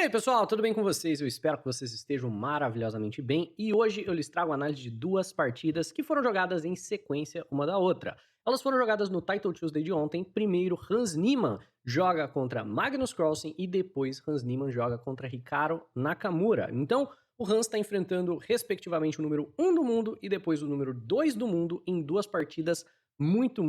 aí, pessoal, tudo bem com vocês? Eu espero que vocês estejam maravilhosamente bem e hoje eu lhes trago a análise de duas partidas que foram jogadas em sequência uma da outra. Elas foram jogadas no Title Tuesday de ontem. Primeiro, Hans Niemann joga contra Magnus Carlsen e depois Hans Niemann joga contra Hikaru Nakamura. Então, o Hans está enfrentando, respectivamente, o número 1 do mundo e depois o número 2 do mundo em duas partidas muito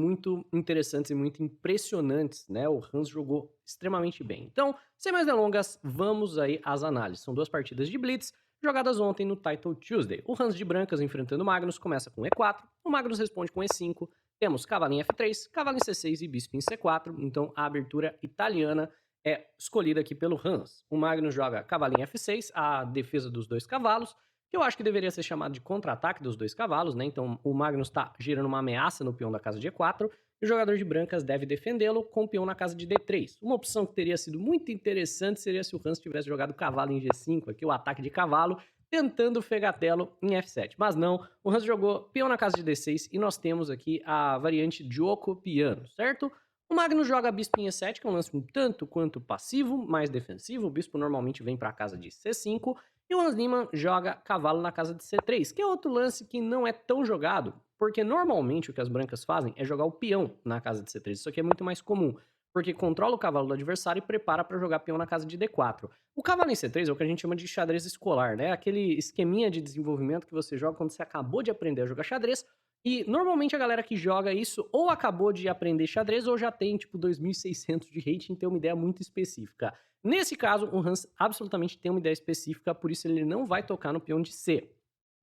interessantes e muito impressionantes, né? O Hans jogou extremamente bem. Então, sem mais delongas, vamos aí às análises. São duas partidas de Blitz, jogadas ontem no Title Tuesday. O Hans de brancas enfrentando o Magnus começa com E4, o Magnus responde com E5, temos cavalo em F3, cavalo em C6 e bispo em C4, então a abertura italiana é escolhida aqui pelo Hans. O Magnus joga cavalo em F6, a defesa dos dois cavalos, que eu acho que deveria ser chamado de contra-ataque dos dois cavalos, né? Então o Magnus está gerando uma ameaça no peão da casa de E4, e o jogador de brancas deve defendê-lo com o peão na casa de D3. Uma opção que teria sido muito interessante seria se o Hans tivesse jogado cavalo em G5, aqui o ataque de cavalo, tentando o fegatelo em F7. Mas não, o Hans jogou peão na casa de D6 e nós temos aqui a variante Gioco Piano, certo? O Magnus joga bispo em E7, que é um lance um tanto quanto passivo, mais defensivo. O bispo normalmente vem para a casa de C5. E o Hans Niemann joga cavalo na casa de C3, que é outro lance que não é tão jogado, porque normalmente o que as brancas fazem é jogar o peão na casa de C3. Isso aqui é muito mais comum, porque controla o cavalo do adversário e prepara para jogar peão na casa de D4. O cavalo em C3 é o que a gente chama de xadrez escolar, né? Aquele esqueminha de desenvolvimento que você joga quando você acabou de aprender a jogar xadrez. E normalmente a galera que joga isso ou acabou de aprender xadrez ou já tem tipo 2.600 de rating, tem uma ideia muito específica. Nesse caso, o Hans absolutamente tem uma ideia específica, por isso ele não vai tocar no peão de C.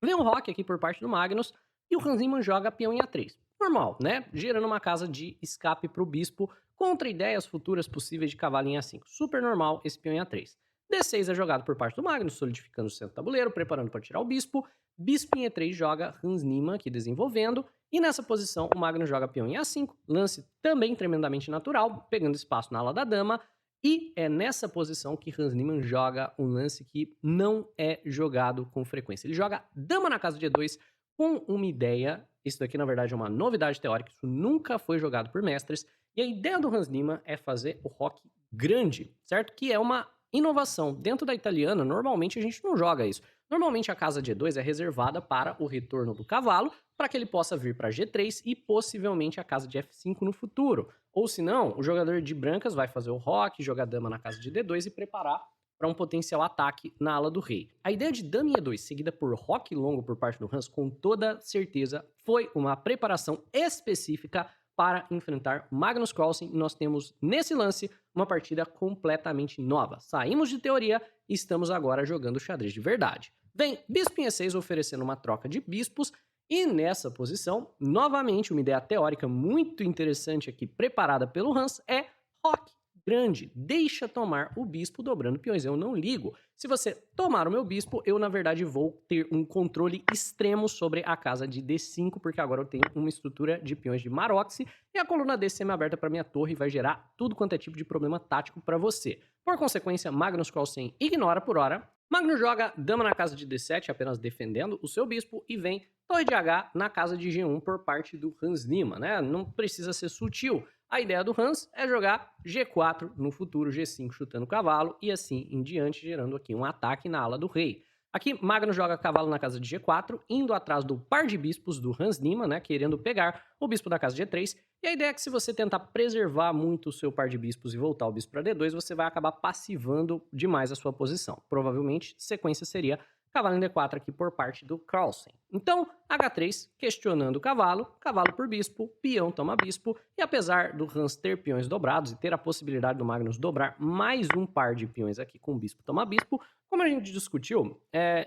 Vem um roque aqui por parte do Magnus e o Hans Niemann joga peão em A3. Normal, né? Gerando uma casa de escape para o bispo contra ideias futuras possíveis de cavalo em A5. Super normal esse peão em A3. D6 é jogado por parte do Magnus, solidificando o centro do tabuleiro, preparando para tirar o bispo. Bispo em E3 joga Hans Niemann aqui desenvolvendo. E nessa posição o Magnus joga peão em A5, lance também tremendamente natural, pegando espaço na ala da dama. E é nessa posição que Hans Niemann joga um lance que não é jogado com frequência. Ele joga dama na casa de E2 com uma ideia. Isso daqui, na verdade, é uma novidade teórica. Isso nunca foi jogado por mestres. E a ideia do Hans Niemann é fazer o roque grande, certo? Que é uma inovação. Dentro da italiana, normalmente a gente não joga isso. Normalmente a casa de E2 é reservada para o retorno do cavalo, para que ele possa vir para G3 e possivelmente a casa de F5 no futuro. Ou se não, o jogador de brancas vai fazer o roque, jogar dama na casa de D2 e preparar para um potencial ataque na ala do rei. A ideia de dama em E2 seguida por roque longo por parte do Hans, com toda certeza, foi uma preparação específica para enfrentar Magnus Carlsen. E nós temos nesse lance uma partida completamente nova. Saímos de teoria e estamos agora jogando xadrez de verdade. Vem bispo em E6 oferecendo uma troca de bispos. E nessa posição, novamente, uma ideia teórica muito interessante aqui, preparada pelo Hans, é roque grande. Deixa tomar o bispo dobrando peões. Eu não ligo. Se você tomar o meu bispo, eu, na verdade, vou ter um controle extremo sobre a casa de D5, porque agora eu tenho uma estrutura de peões de Maroxy e a coluna D semi-aberta para minha torre vai gerar tudo quanto é tipo de problema tático para você. Por consequência, Magnus Carlsen ignora por hora. Magnus joga dama na casa de D7, apenas defendendo o seu bispo, e vem torre de H na casa de G1 por parte do Hans Niemann, né? Não precisa ser sutil. A ideia do Hans é jogar G4 no futuro, G5 chutando o cavalo e assim em diante, gerando aqui um ataque na ala do rei. Aqui, Magnus joga cavalo na casa de G4, indo atrás do par de bispos do Hans Niemann, né, querendo pegar o bispo da casa de G3. E a ideia é que se você tentar preservar muito o seu par de bispos e voltar o bispo para D2, você vai acabar passivando demais a sua posição. Provavelmente, sequência seria cavalo em D4 aqui por parte do Carlsen. Então, H3, questionando o cavalo, cavalo por bispo, peão toma bispo, e apesar do Hans ter peões dobrados e ter a possibilidade do Magnus dobrar mais um par de peões aqui com bispo toma bispo, como a gente discutiu,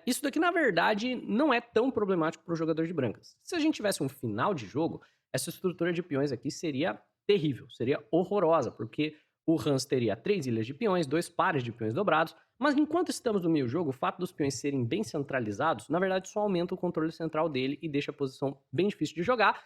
isso daqui na verdade não é tão problemático para o jogador de brancas. Se a gente tivesse um final de jogo, essa estrutura de peões aqui seria terrível, seria horrorosa, porque o Hans teria 3 ilhas de peões, 2 pares de peões dobrados, mas enquanto estamos no meio jogo, o fato dos peões serem bem centralizados, na verdade só aumenta o controle central dele e deixa a posição bem difícil de jogar,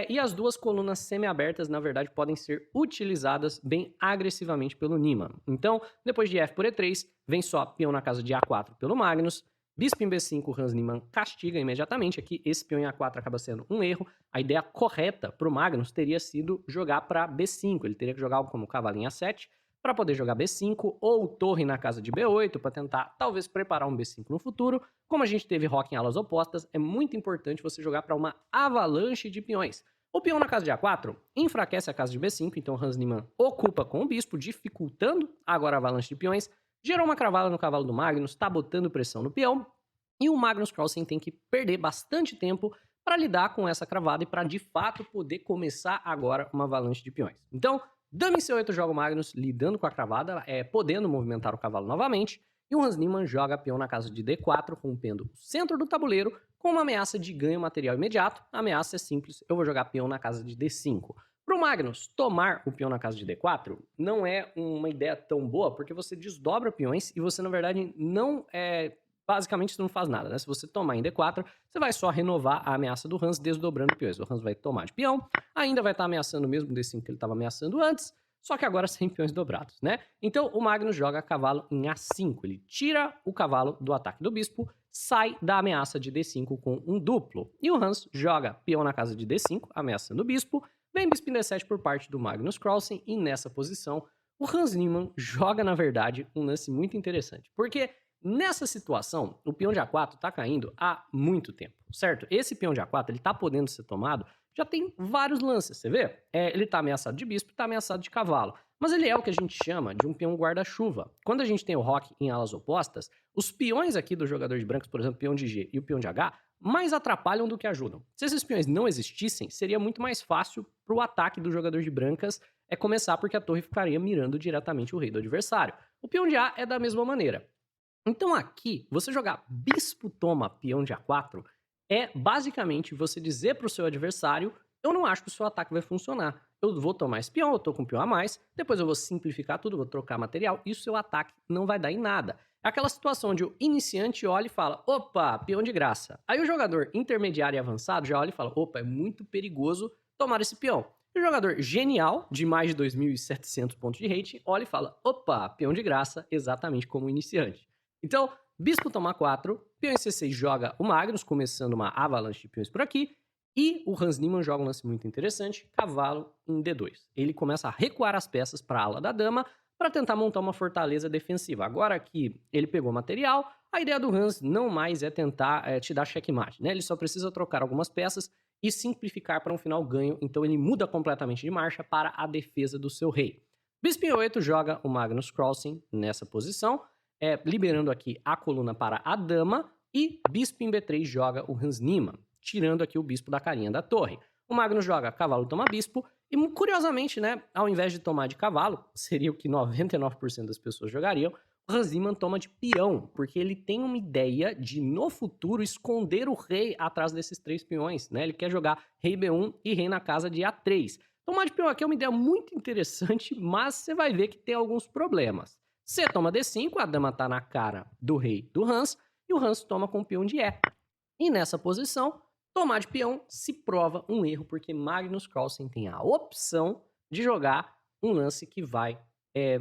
e as duas colunas semi-abertas, na verdade, podem ser utilizadas bem agressivamente pelo Niemann. Então, depois de F por E3, vem só peão na casa de A4 pelo Magnus, bispo em B5, Hans Niemann castiga imediatamente. Aqui, esse peão em A4 acaba sendo um erro. A ideia correta para o Magnus teria sido jogar para B5. Ele teria que jogar algo como cavalo em A7, para poder jogar B5, ou torre na casa de B8 para tentar talvez preparar um B5 no futuro. Como a gente teve roque em alas opostas, é muito importante você jogar para uma avalanche de peões. O peão na casa de A4 enfraquece a casa de B5, então Hans Niemann ocupa com o bispo, dificultando agora a avalanche de peões. Gerou uma cravada no cavalo do Magnus, tá botando pressão no peão. E o Magnus Carlsen tem que perder bastante tempo para lidar com essa cravada e para de fato poder começar agora uma avalanche de peões. Então, dama em C8 joga o Magnus lidando com a cravada, podendo movimentar o cavalo novamente. E o Hans Niemann joga peão na casa de D4, rompendo o centro do tabuleiro com uma ameaça de ganho material imediato. A ameaça é simples, eu vou jogar peão na casa de D5. Para o Magnus tomar o peão na casa de D4 não é uma ideia tão boa, porque você desdobra peões e você, na verdade, basicamente você não faz nada, né? Se você tomar em D4, você vai só renovar a ameaça do Hans desdobrando peões. O Hans vai tomar de peão, ainda vai estar ameaçando o mesmo D5 que ele estava ameaçando antes, só que agora sem peões dobrados, né? Então o Magnus joga cavalo em A5, ele tira o cavalo do ataque do bispo, sai da ameaça de D5 com um duplo. E o Hans joga peão na casa de D5, ameaçando o bispo, vem bispo em D7 por parte do Magnus Carlsen, e nessa posição o Hans Niemann joga, na verdade, um lance muito interessante, porque nessa situação, o peão de A4 está caindo há muito tempo, certo? Esse peão de A4, ele está podendo ser tomado, já tem vários lances, você vê? Ele está ameaçado de bispo, está ameaçado de cavalo, mas ele é o que a gente chama de um peão guarda-chuva. Quando a gente tem o roque em alas opostas, os peões aqui do jogador de brancos, por exemplo, o peão de G e o peão de H, mais atrapalham do que ajudam. Se esses peões não existissem, seria muito mais fácil para o ataque do jogador de brancas começar, porque a torre ficaria mirando diretamente o rei do adversário. O peão de A é da mesma maneira. Então aqui, você jogar bispo toma peão de A4 é basicamente você dizer para o seu adversário: eu não acho que o seu ataque vai funcionar. Eu vou tomar esse peão, eu tô com peão a mais, depois eu vou simplificar tudo, vou trocar material e o seu ataque não vai dar em nada. É aquela situação onde o iniciante olha e fala: opa, peão de graça. Aí o jogador intermediário e avançado já olha e fala: opa, é muito perigoso tomar esse peão. E o jogador genial, de mais de 2.700 pontos de rating, olha e fala: opa, peão de graça, exatamente como o iniciante. Então, bispo toma 4, peão em C6 joga o Magnus, começando uma avalanche de peões por aqui, e o Hans Niemann joga um lance muito interessante, cavalo em D2. Ele começa a recuar as peças para a ala da dama, para tentar montar uma fortaleza defensiva. Agora que ele pegou material, a ideia do Hans não mais é tentar te dar checkmate, né? Ele só precisa trocar algumas peças e simplificar para um final ganho, então ele muda completamente de marcha para a defesa do seu rei. Bispo em 8 joga o Magnus Carlsen nessa posição, liberando aqui a coluna para a dama, e bispo em B3 joga o Hans Niemann, tirando aqui o bispo da carinha da torre. O Magnus joga cavalo toma bispo, e curiosamente, né, ao invés de tomar de cavalo, seria o que 99% das pessoas jogariam, o Hans Niemann toma de peão, porque ele tem uma ideia de, no futuro, esconder o rei atrás desses 3 peões, né? Ele quer jogar rei B1 e rei na casa de A3. Tomar de peão aqui é uma ideia muito interessante, mas você vai ver que tem alguns problemas. C toma D5, a dama tá na cara do rei do Hans, e o Hans toma com o peão de E. E nessa posição, tomar de peão se prova um erro, porque Magnus Carlsen tem a opção de jogar um lance que vai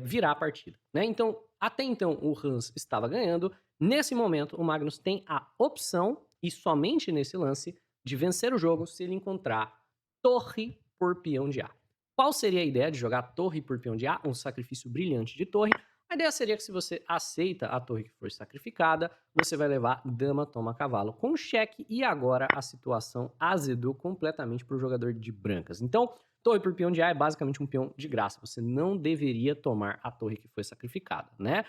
virar a partida, né? Então, até então, o Hans estava ganhando. Nesse momento, o Magnus tem a opção, e somente nesse lance, de vencer o jogo se ele encontrar torre por peão de A. Qual seria a ideia de jogar torre por peão de A? Um sacrifício brilhante de torre. A ideia seria que, se você aceita a torre que foi sacrificada, você vai levar dama toma cavalo com cheque, e agora a situação azedou completamente para o jogador de brancas. Então, torre por peão de A é basicamente um peão de graça. Você não deveria tomar a torre que foi sacrificada, né?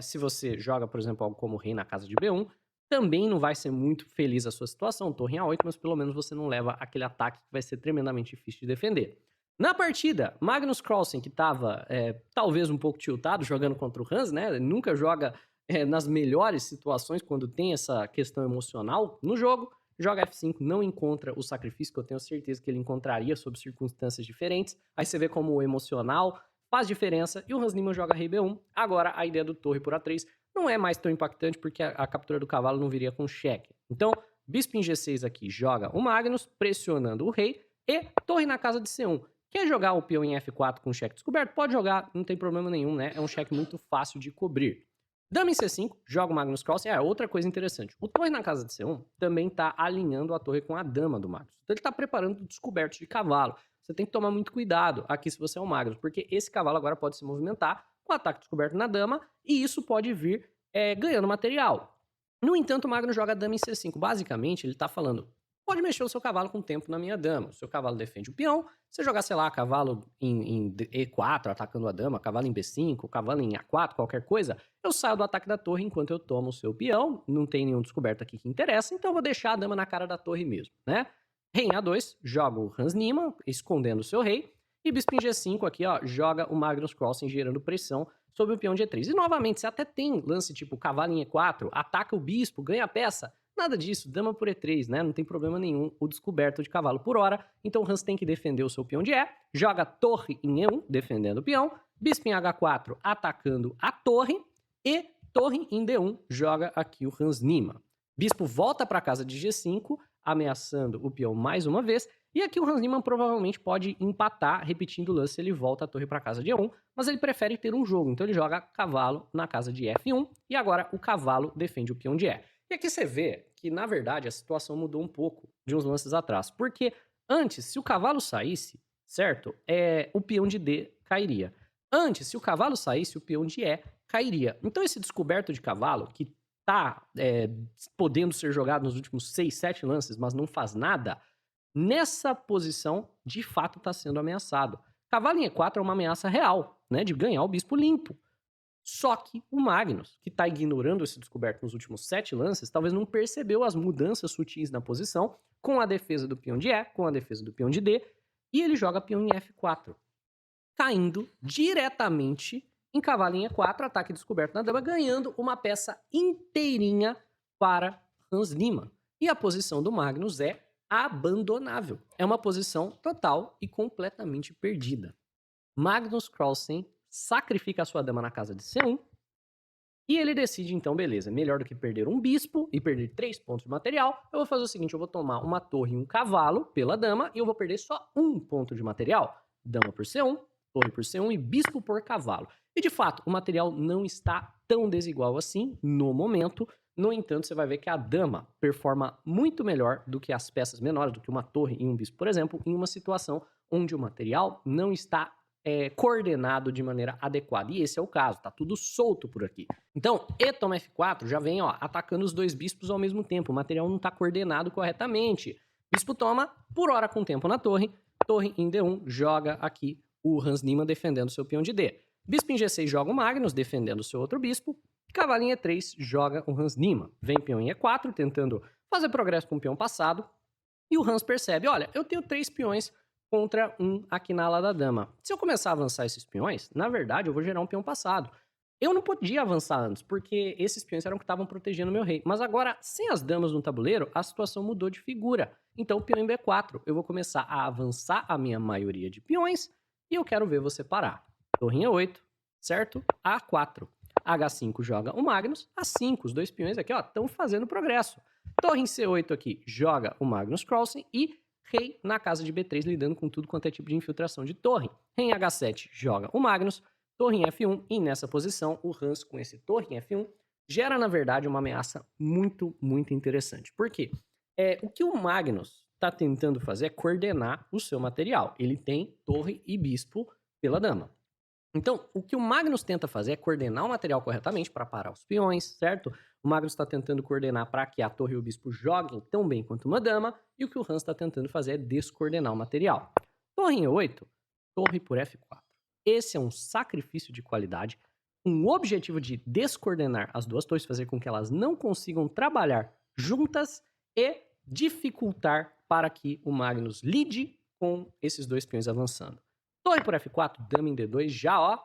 Se você joga, por exemplo, algo como rei na casa de B1, também não vai ser muito feliz a sua situação, torre em A8, mas pelo menos você não leva aquele ataque que vai ser tremendamente difícil de defender. Na partida, Magnus Carlsen, que estava talvez um pouco tiltado jogando contra o Hans, né? Ele nunca joga nas melhores situações quando tem essa questão emocional no jogo. Joga F5, não encontra o sacrifício que eu tenho certeza que ele encontraria sob circunstâncias diferentes. Aí você vê como o emocional faz diferença, e o Hans Niemann joga rei B1. Agora a ideia do torre por A3 não é mais tão impactante, porque a captura do cavalo não viria com cheque. Então, bispo em G6 aqui joga o Magnus, pressionando o rei, e torre na casa de C1. Quer jogar o peão em F4 com cheque descoberto? Pode jogar, não tem problema nenhum, né? É um cheque muito fácil de cobrir. Dama em C5, joga o Magnus Carlsen. Outra coisa interessante. O torre na casa de C1 também está alinhando a torre com a dama do Magnus. Então ele está preparando descobertos de cavalo. você tem que tomar muito cuidado aqui se você é um Magnus, porque esse cavalo agora pode se movimentar com ataque descoberto na dama, e isso pode vir ganhando material. No entanto, o Magnus joga dama em C5. Basicamente, ele tá falando, pode mexer o seu cavalo com o tempo na minha dama. O seu cavalo defende o peão, você jogar, sei lá, cavalo em E4, atacando a dama, cavalo em B5, cavalo em A4, qualquer coisa, eu saio do ataque da torre enquanto eu tomo o seu peão, não tem nenhum descoberto aqui que interessa, então eu vou deixar a dama na cara da torre mesmo, né? Rei em A2, joga o Hans Niemann, escondendo o seu rei, e bispo em G5 aqui, ó, joga o Magnus Carlsen, gerando pressão sobre o peão de E3. E novamente, você até tem lance tipo cavalo em E4, ataca o bispo, ganha a peça. Nada disso, dama por E3, né? Não tem problema nenhum o descoberto de cavalo por hora. Então o Hans tem que defender o seu peão de E, joga torre em E1, defendendo o peão, bispo em H4, atacando a torre, e torre em D1, joga aqui o Hans Niemann. Bispo volta para casa de G5, ameaçando o peão mais uma vez, e aqui o Hans Niemann provavelmente pode empatar, repetindo o lance, ele volta a torre para casa de E1, mas ele prefere ter um jogo, então ele joga cavalo na casa de F1, e agora o cavalo defende o peão de E. E aqui você vê que, na verdade, a situação mudou um pouco de uns lances atrás, porque antes, se o cavalo saísse, certo, o peão de D cairia. Antes, se o cavalo saísse, o peão de E cairia. Então esse descoberto de cavalo, que tá podendo ser jogado nos últimos 6, 7 lances, mas não faz nada, nessa posição, de fato, está sendo ameaçado. Cavalo em E4 é uma ameaça real, né, de ganhar o bispo limpo. Só que o Magnus, que está ignorando esse descoberto nos últimos 7 lances, talvez não percebeu as mudanças sutis na posição, com a defesa do peão de E, com a defesa do peão de D, e ele joga peão em F4, caindo diretamente em cavalo em E4, ataque descoberto na dama, ganhando uma peça inteirinha para Hans Niemann. E a posição do Magnus é abandonável. É uma posição total e completamente perdida. Magnus Carlsen sacrifica a sua dama na casa de C1 e ele decide, então, beleza, melhor do que perder um bispo e perder 3 pontos de material, eu vou fazer o seguinte, eu vou tomar uma torre e um cavalo pela dama e eu vou perder só 1 ponto de material. Dama por C1, torre por C1 e bispo por cavalo. E, de fato, o material não está tão desigual assim no momento. No entanto, você vai ver que a dama performa muito melhor do que as peças menores, do que uma torre e um bispo, por exemplo, em uma situação onde o material não está coordenado de maneira adequada. E esse é o caso, tá tudo solto por aqui. Então, E toma F4 já vem, ó, atacando os dois bispos ao mesmo tempo. O material não está coordenado corretamente. Bispo toma, por hora com tempo na torre. Torre em D1, joga aqui o Hans Niemann defendendo seu peão de D. Bispo em G6 joga o Magnus, defendendo o seu outro bispo. Cavalo em E3 joga o Hans Niemann. Vem peão em E4, tentando fazer progresso com o peão passado. E o Hans percebe, olha, eu tenho 3 peões contra um aqui na ala da dama. Se eu começar a avançar esses peões, na verdade eu vou gerar um peão passado. Eu não podia avançar antes, porque esses peões eram que estavam protegendo meu rei. Mas agora, sem as damas no tabuleiro, a situação mudou de figura. Então, o peão em B4, eu vou começar a avançar a minha maioria de peões e eu quero ver você parar. Torre em E8, certo? A4. H5 joga o Magnus, A5, os dois peões aqui, ó, estão fazendo progresso. Torre em C8 aqui joga o Magnus Carlsen e rei na casa de B3, lidando com tudo quanto é tipo de infiltração de torre. Rei em H7 joga o Magnus, torre em F1, e nessa posição, o Hans com esse torre em F1 gera, na verdade, uma ameaça muito, muito interessante. Por quê? O que o Magnus está tentando fazer é coordenar o seu material. Ele tem torre e bispo pela dama. Então, o que o Magnus tenta fazer é coordenar o material corretamente para parar os peões, certo? O Magnus está tentando coordenar para que a torre e o bispo joguem tão bem quanto uma dama, e o que o Hans está tentando fazer é descoordenar o material. Torre em E8, torre por F4. Esse é um sacrifício de qualidade, com o objetivo de descoordenar as duas torres, fazer com que elas não consigam trabalhar juntas e dificultar para que o Magnus lide com esses dois peões avançando. Torre por F4, dama em D2, já ó,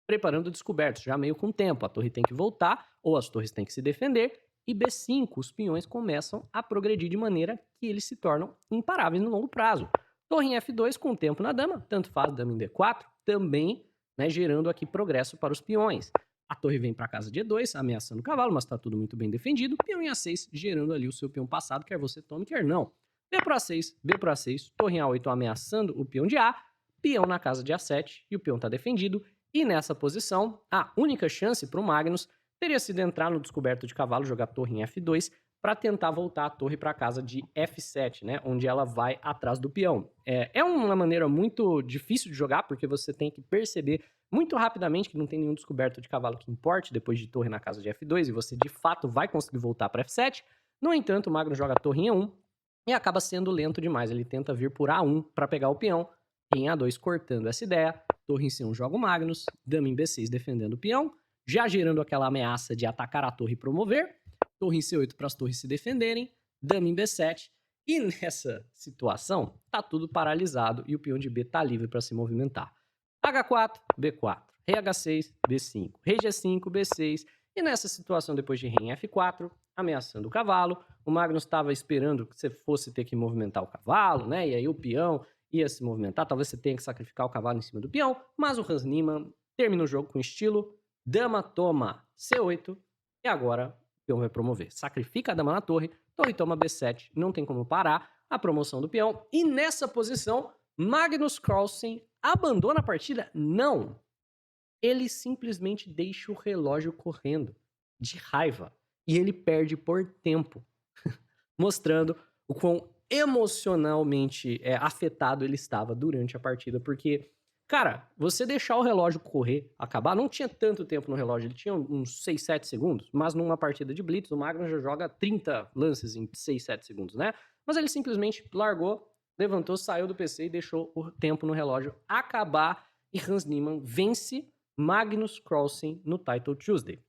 preparando descobertos, já meio com tempo. A torre tem que voltar, ou as torres têm que se defender, e B5, os peões começam a progredir de maneira que eles se tornam imparáveis no longo prazo. Torre em F2 com tempo na dama, tanto faz dama em D4, também, né, gerando aqui progresso para os peões. A torre vem para casa de E2, ameaçando o cavalo, mas está tudo muito bem defendido. Peão em A6, gerando ali o seu peão passado, quer você tome, quer não. B para A6, B para A6, torre em A8 ameaçando o peão de A, peão na casa de A7 e o peão está defendido. E nessa posição, a única chance para o Magnus teria sido entrar no descoberto de cavalo, jogar torre em F2, para tentar voltar a torre para casa de F7, né, onde ela vai atrás do peão. É uma maneira muito difícil de jogar, porque você tem que perceber muito rapidamente que não tem nenhum descoberto de cavalo que importe depois de torre na casa de F2, e você de fato vai conseguir voltar para F7. No entanto, o Magnus joga a torre em E1 e acaba sendo lento demais. Ele tenta vir por A1 para pegar o peão, em A2 cortando essa ideia, torre em C1 joga o Magnus, dama em B6 defendendo o peão, já gerando aquela ameaça de atacar a torre e promover, torre em C8 para as torres se defenderem, dama em B7, e nessa situação tá tudo paralisado e o peão de B tá livre para se movimentar. H4, B4, rei H6, B5, rei G5, B6, e nessa situação depois de rei em F4, ameaçando o cavalo, o Magnus estava esperando que você fosse ter que movimentar o cavalo, né, e aí o peão ia se movimentar, talvez você tenha que sacrificar o cavalo em cima do peão, mas o Hans Niemann termina o jogo com estilo, dama toma C8, e agora o peão vai promover. Sacrifica a dama na torre, torre toma B7, não tem como parar a promoção do peão, e nessa posição, Magnus Carlsen abandona a partida? Não! Ele simplesmente deixa o relógio correndo, de raiva, e ele perde por tempo, mostrando o quão emocionalmente afetado ele estava durante a partida, porque, cara, você deixar o relógio correr, acabar, não tinha tanto tempo no relógio, ele tinha uns 6, 7 segundos, mas numa partida de Blitz, o Magnus já joga 30 lances em 6, 7 segundos, né? Mas ele simplesmente largou, levantou, saiu do PC e deixou o tempo no relógio acabar, e Hans Niemann vence Magnus Carlsen no Title Tuesday.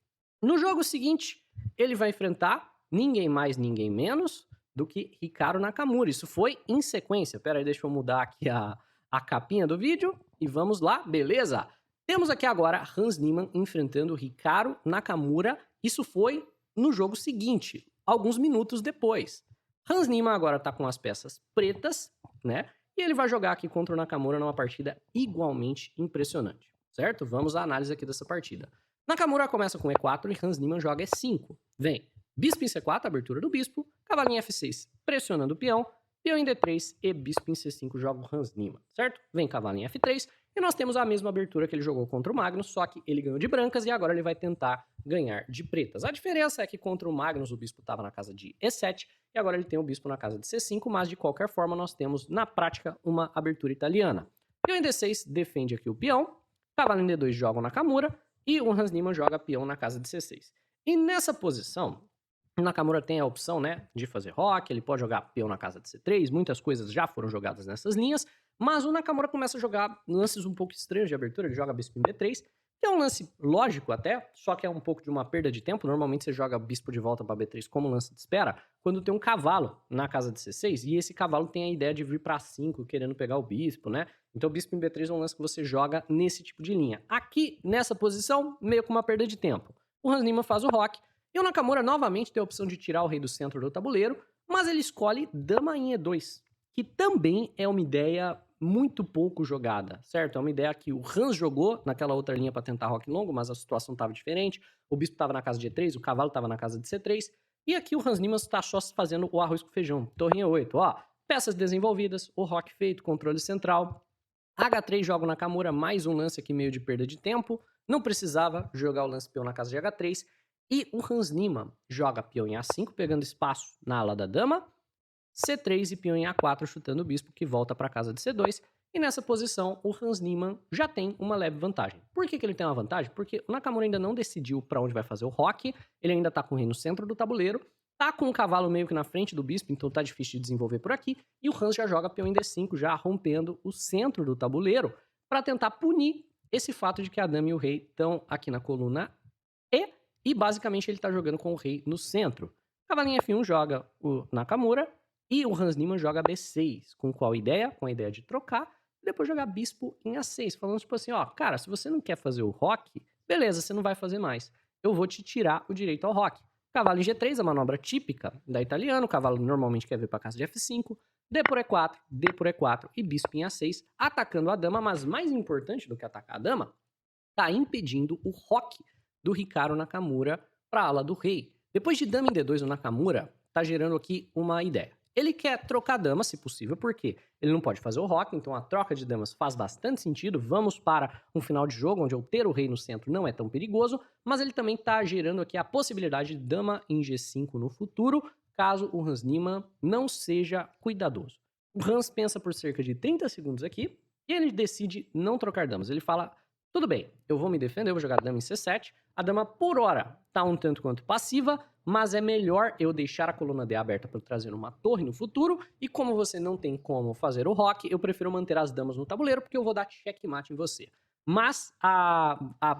No jogo seguinte, ele vai enfrentar ninguém mais, ninguém menos do que Hikaru Nakamura. Isso foi em sequência. Pera aí, deixa eu mudar aqui a capinha do vídeo e vamos lá, beleza? Temos aqui agora Hans Niemann enfrentando Hikaru Nakamura. Isso foi no jogo seguinte, alguns minutos depois. Hans Niemann agora tá com as peças pretas, né? E ele vai jogar aqui contra o Nakamura numa partida igualmente impressionante, certo? Vamos à análise aqui dessa partida. Nakamura começa com E4 e Hans Niemann joga E5. Vem bispo em C4, abertura do bispo, cavalo em F6, pressionando o peão, peão em D3 e bispo em C5 joga o Hans Niemann, certo? Vem cavalo em F3 e nós temos a mesma abertura que ele jogou contra o Magnus, só que ele ganhou de brancas e agora ele vai tentar ganhar de pretas. A diferença é que contra o Magnus o bispo estava na casa de E7 e agora ele tem o bispo na casa de C5, mas de qualquer forma nós temos na prática uma abertura italiana. Peão em D6 defende aqui o peão, cavalo em D2 joga o Nakamura e o Hans Niemann joga peão na casa de C6. E nessa posição, o Nakamura tem a opção, né, de fazer rock, ele pode jogar peão na casa de C3, muitas coisas já foram jogadas nessas linhas, mas o Nakamura começa a jogar lances um pouco estranhos de abertura, ele joga bispo em B3, que é um lance lógico até, só que é um pouco de uma perda de tempo, normalmente você joga bispo de volta para B3 como lance de espera, quando tem um cavalo na casa de C6, e esse cavalo tem a ideia de vir para 5, querendo pegar o bispo, né, então o bispo em B3 é um lance que você joga nesse tipo de linha. Aqui, nessa posição, meio com uma perda de tempo. O Hans Niemann faz o rock, e o Nakamura novamente tem a opção de tirar o rei do centro do tabuleiro, mas ele escolhe dama em E2, que também é uma ideia muito pouco jogada, certo? É uma ideia que o Hans jogou naquela outra linha para tentar rock longo, mas a situação estava diferente, o bispo estava na casa de E3, o cavalo estava na casa de C3, e aqui o Hans Niemann está só fazendo o arroz com feijão, torre em E8, ó, peças desenvolvidas, o rock feito, controle central, H3 joga o Nakamura, mais um lance aqui meio de perda de tempo, não precisava jogar o lance peão na casa de H3, e o Hans Niemann joga peão em A5, pegando espaço na ala da dama, C3 e peão em A4, chutando o bispo, que volta para a casa de C2. E nessa posição, o Hans Niemann já tem uma leve vantagem. Por que ele tem uma vantagem? Porque o Nakamura ainda não decidiu para onde vai fazer o rock, ele ainda tá com o rei no centro do tabuleiro, tá com o cavalo meio que na frente do bispo, então tá difícil de desenvolver por aqui, e o Hans já joga peão em D5, já rompendo o centro do tabuleiro, para tentar punir esse fato de que a dama e o rei estão aqui na coluna E basicamente ele tá jogando com o rei no centro. Cavalinho F1 joga o Nakamura e o Hans Niemann joga B6. Com qual ideia? Com a ideia de trocar e depois jogar bispo em A6. Falando tipo assim, ó, cara, se você não quer fazer o rock, beleza, você não vai fazer mais. Eu vou te tirar o direito ao rock. Cavalo em G3, a manobra típica da italiana. O cavalo normalmente quer vir para casa de F5. D por E4, D por E4 e bispo em A6, atacando a dama, mas mais importante do que atacar a dama, tá impedindo o rock do Hikaru Nakamura para a ala do rei. Depois de dama em D2, o Nakamura tá gerando aqui uma ideia. Ele quer trocar dama, se possível, porque ele não pode fazer o rock, então a troca de damas faz bastante sentido. Vamos para um final de jogo onde eu ter o rei no centro não é tão perigoso, mas ele também tá gerando aqui a possibilidade de dama em G5 no futuro, caso o Hans Niemann não seja cuidadoso. O Hans pensa por cerca de 30 segundos aqui e ele decide não trocar damas. Ele fala, tudo bem, eu vou me defender, eu vou jogar dama em C7. A dama, por hora, tá um tanto quanto passiva, mas é melhor eu deixar a coluna D aberta para trazer uma torre no futuro, e como você não tem como fazer o rock, eu prefiro manter as damas no tabuleiro, porque eu vou dar checkmate em você. Mas a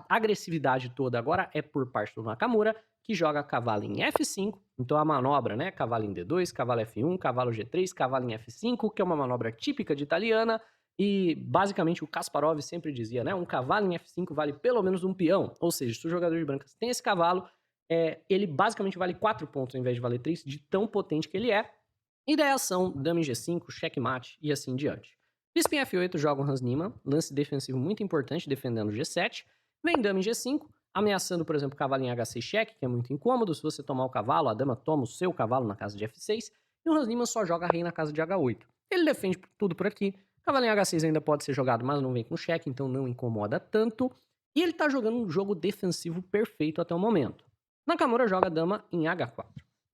agressividade toda agora é por parte do Nakamura, que joga cavalo em F5, então a manobra, né, cavalo em D2, cavalo F1, cavalo G3, cavalo em F5, que é uma manobra típica de italiana, e basicamente o Kasparov sempre dizia, né, um cavalo em F5 vale pelo menos um peão, ou seja, se o jogador de brancas tem esse cavalo, ele basicamente vale 4 pontos ao invés de valer 3, de tão potente que ele é. E daí a ação, dama em G5, checkmate e assim em diante. Bispo em F8 joga o Hans Niemann, lance defensivo muito importante, defendendo G7. Vem dama em G5, ameaçando, por exemplo, cavalo em H6 cheque, que é muito incômodo. Se você tomar o cavalo, a dama toma o seu cavalo na casa de F6. E o Hans Niemann só joga rei na casa de H8. Ele defende tudo por aqui. Cavalo em H6 ainda pode ser jogado, mas não vem com cheque, então não incomoda tanto. E ele tá jogando um jogo defensivo perfeito até o momento. Nakamura joga dama em H4,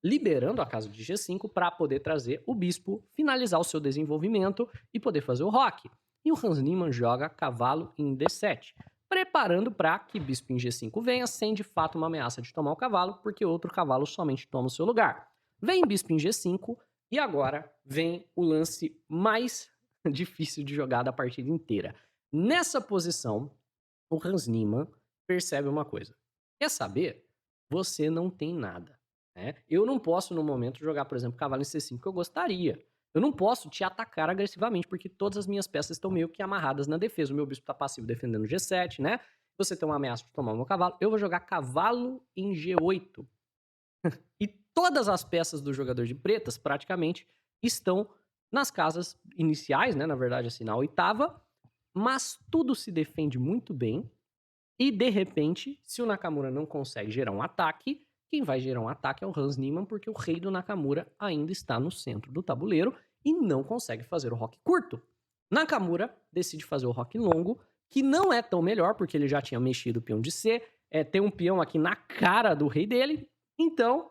liberando a casa de G5 para poder trazer o bispo, finalizar o seu desenvolvimento e poder fazer o rock. E o Hans Niemann joga cavalo em D7, preparando para que bispo em G5 venha sem de fato uma ameaça de tomar o cavalo, porque outro cavalo somente toma o seu lugar. Vem bispo em G5 e agora vem o lance mais difícil de jogar da partida inteira. Nessa posição, o Hans Niemann percebe uma coisa. Quer saber? Você não tem nada. Né? Eu não posso, no momento, jogar, por exemplo, cavalo em C5 que eu gostaria. Eu não posso te atacar agressivamente, porque todas as minhas peças estão meio que amarradas na defesa. O meu bispo está passivo defendendo G7, né? Você tem uma ameaça de tomar o meu cavalo. Eu vou jogar cavalo em G8. E todas as peças do jogador de pretas, praticamente, estão nas casas iniciais, né? Na verdade, assim, na oitava. Mas tudo se defende muito bem. E, de repente, se o Nakamura não consegue gerar um ataque, quem vai gerar um ataque é o Hans Niemann, porque o rei do Nakamura ainda está no centro do tabuleiro e não consegue fazer o rock curto. Nakamura decide fazer o rock longo, que não é tão melhor, porque ele já tinha mexido o peão de C, tem um peão aqui na cara do rei dele, então,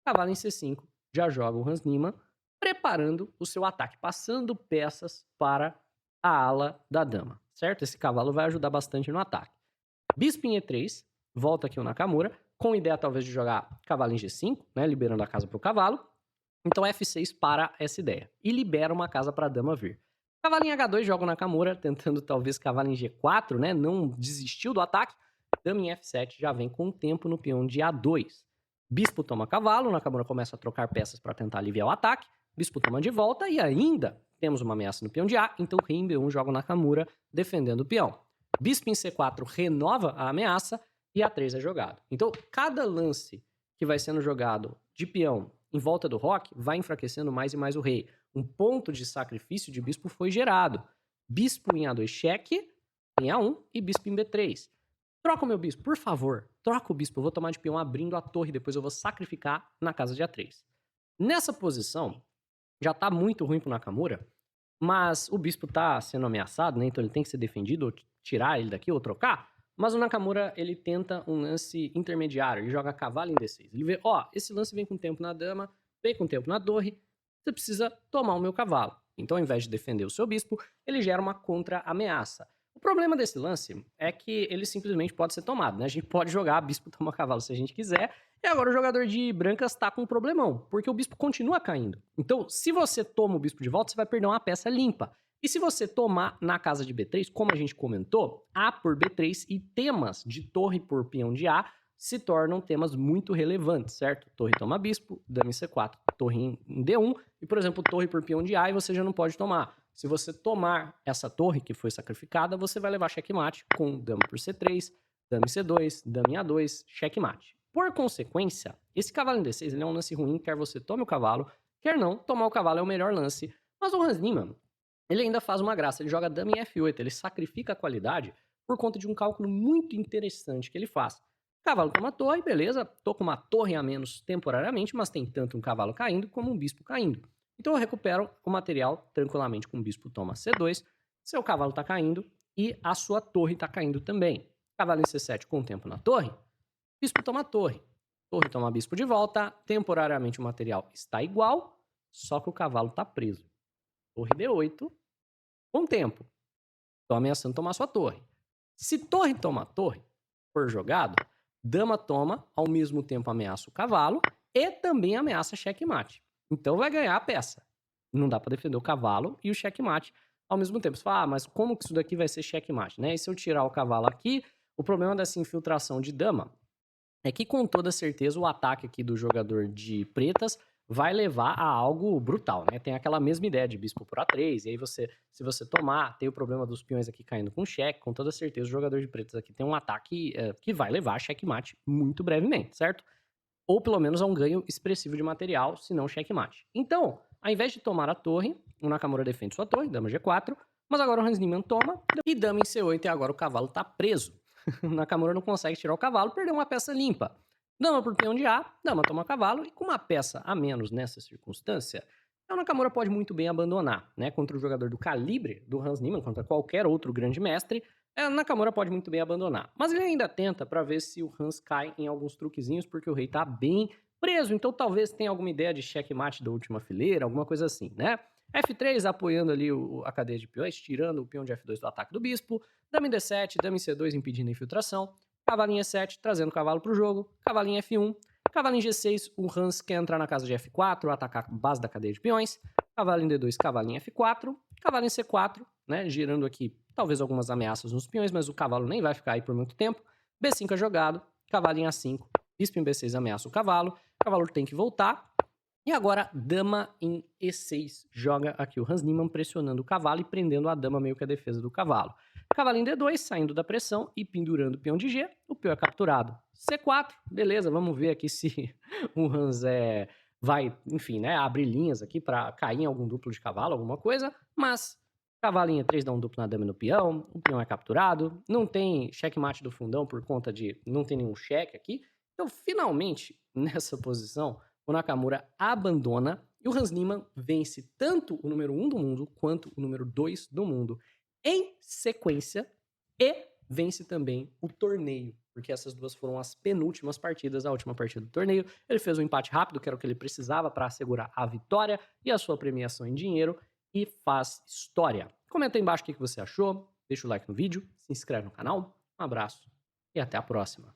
cavalo em C5, já joga o Hans Niemann, preparando o seu ataque, passando peças para a ala da dama, certo? Esse cavalo vai ajudar bastante no ataque. Bispo em E3, volta aqui o Nakamura, com a ideia talvez de jogar cavalo em G5, né, liberando a casa para o cavalo. Então F6 para essa ideia e libera uma casa para a dama vir. Cavalo em H2 joga o Nakamura, tentando talvez cavalo em G4, né, não desistiu do ataque. Dama em F7 já vem com o tempo no peão de A2. Bispo toma cavalo, o Nakamura começa a trocar peças para tentar aliviar o ataque. Bispo toma de volta e ainda temos uma ameaça no peão de A, então rei em B1 joga o Nakamura defendendo o peão. Bispo em C4 renova a ameaça e A3 é jogado. Então, cada lance que vai sendo jogado de peão em volta do rock vai enfraquecendo mais e mais o rei. Um ponto de sacrifício de bispo foi gerado. Bispo em A2 cheque, em A1 e bispo em B3. Troca o meu bispo, por favor. Troca o bispo, eu vou tomar de peão abrindo a torre, depois eu vou sacrificar na casa de A3. Nessa posição, já tá muito ruim pro Nakamura, mas o bispo tá sendo ameaçado, né? Então ele tem que ser defendido, ou tirar ele daqui, ou trocar. Mas o Nakamura, ele tenta um lance intermediário. Ele joga cavalo em D6. Ele vê, esse lance vem com tempo na dama, vem com tempo na torre. Você precisa tomar o meu cavalo. Então, ao invés de defender o seu bispo, ele gera uma contra-ameaça. O problema desse lance é que ele simplesmente pode ser tomado, né? A gente pode jogar bispo toma cavalo se a gente quiser. E agora o jogador de brancas tá com um problemão, porque o bispo continua caindo. Então, se você toma o bispo de volta, você vai perder uma peça limpa. E se você tomar na casa de B3, como a gente comentou, A por B3 e temas de torre por peão de A se tornam temas muito relevantes, certo? Torre toma bispo, dama em C4, torre em D1 e, por exemplo, torre por peão de A e você já não pode tomar. Se você tomar essa torre que foi sacrificada, você vai levar checkmate com dama por C3, dama em C2, dama em A2, checkmate. Por consequência, esse cavalo em D6 ele é um lance ruim, quer você tome o cavalo, quer não, tomar o cavalo é o melhor lance. Mas o Hans Niemann, ele ainda faz uma graça, ele joga dama em F8, ele sacrifica a qualidade por conta de um cálculo muito interessante que ele faz. Cavalo toma torre, beleza, tô com uma torre a menos temporariamente, mas tem tanto um cavalo caindo como um bispo caindo. Então eu recupero o material tranquilamente com o bispo toma C2, seu cavalo tá caindo e a sua torre tá caindo também. Cavalo em C7 com o tempo na torre, bispo toma torre. Torre toma bispo de volta, temporariamente o material está igual, só que o cavalo está preso. Torre D8, com tempo. Estão ameaçando tomar sua torre. Se torre toma torre, for jogado, dama toma, ao mesmo tempo ameaça o cavalo e também ameaça checkmate. Então vai ganhar a peça. Não dá para defender o cavalo e o checkmate ao mesmo tempo. Você fala, mas como que isso daqui vai ser checkmate, né? E se eu tirar o cavalo aqui, o problema dessa infiltração de dama é que com toda certeza o ataque aqui do jogador de pretas vai levar a algo brutal, né? Tem aquela mesma ideia de bispo por A3, e aí se você tomar, tem o problema dos peões aqui caindo com cheque, com toda certeza o jogador de pretas aqui tem um ataque que vai levar a checkmate muito brevemente, certo? Ou pelo menos a um ganho expressivo de material, se não checkmate. Então, ao invés de tomar a torre, o Nakamura defende sua torre, dama G4, mas agora o Hans Niemann toma, e dama em C8, e agora o cavalo tá preso. O Nakamura não consegue tirar o cavalo, perdeu uma peça limpa. Dama por peão de A, dama toma cavalo, e com uma peça a menos nessa circunstância, o Nakamura pode muito bem abandonar, né? Contra o jogador do calibre do Hans Niemann, contra qualquer outro grande mestre, o Nakamura pode muito bem abandonar. Mas ele ainda tenta para ver se o Hans cai em alguns truquezinhos, porque o rei tá bem preso, então talvez tenha alguma ideia de checkmate da última fileira, alguma coisa assim, né? F3 apoiando ali a cadeia de peões, tirando o peão de F2 do ataque do bispo, dama em D7, dama em C2 impedindo a infiltração, cavalinho E7 trazendo o cavalo pro jogo, cavalinho F1, cavalinho G6, o Hans quer entrar na casa de F4, atacar a base da cadeia de peões, cavalinho D2, cavalinho F4, cavalinho C4, né, girando aqui talvez algumas ameaças nos peões, mas o cavalo nem vai ficar aí por muito tempo, B5 é jogado, cavalinho A5, bispo em B6 ameaça o cavalo tem que voltar, e agora, dama em E6, joga aqui o Hans Niemann pressionando o cavalo e prendendo a dama meio que a defesa do cavalo. Cavalinho D2, saindo da pressão e pendurando o peão de G, o peão é capturado. C4, beleza, vamos ver aqui se o Hans vai, enfim, né, abrir linhas aqui para cair em algum duplo de cavalo, alguma coisa, mas cavalinho E3 dá um duplo na dama e no peão, o peão é capturado, não tem checkmate do fundão por conta de não tem nenhum cheque aqui, então finalmente, nessa posição, o Nakamura abandona e o Hans Niemann vence tanto o número 1 do mundo quanto o número 2 do mundo em sequência e vence também o torneio, porque essas duas foram as penúltimas partidas, a última partida do torneio. Ele fez um empate rápido, que era o que ele precisava para assegurar a vitória e a sua premiação em dinheiro e faz história. Comenta aí embaixo o que você achou, deixa o like no vídeo, se inscreve no canal, um abraço e até a próxima.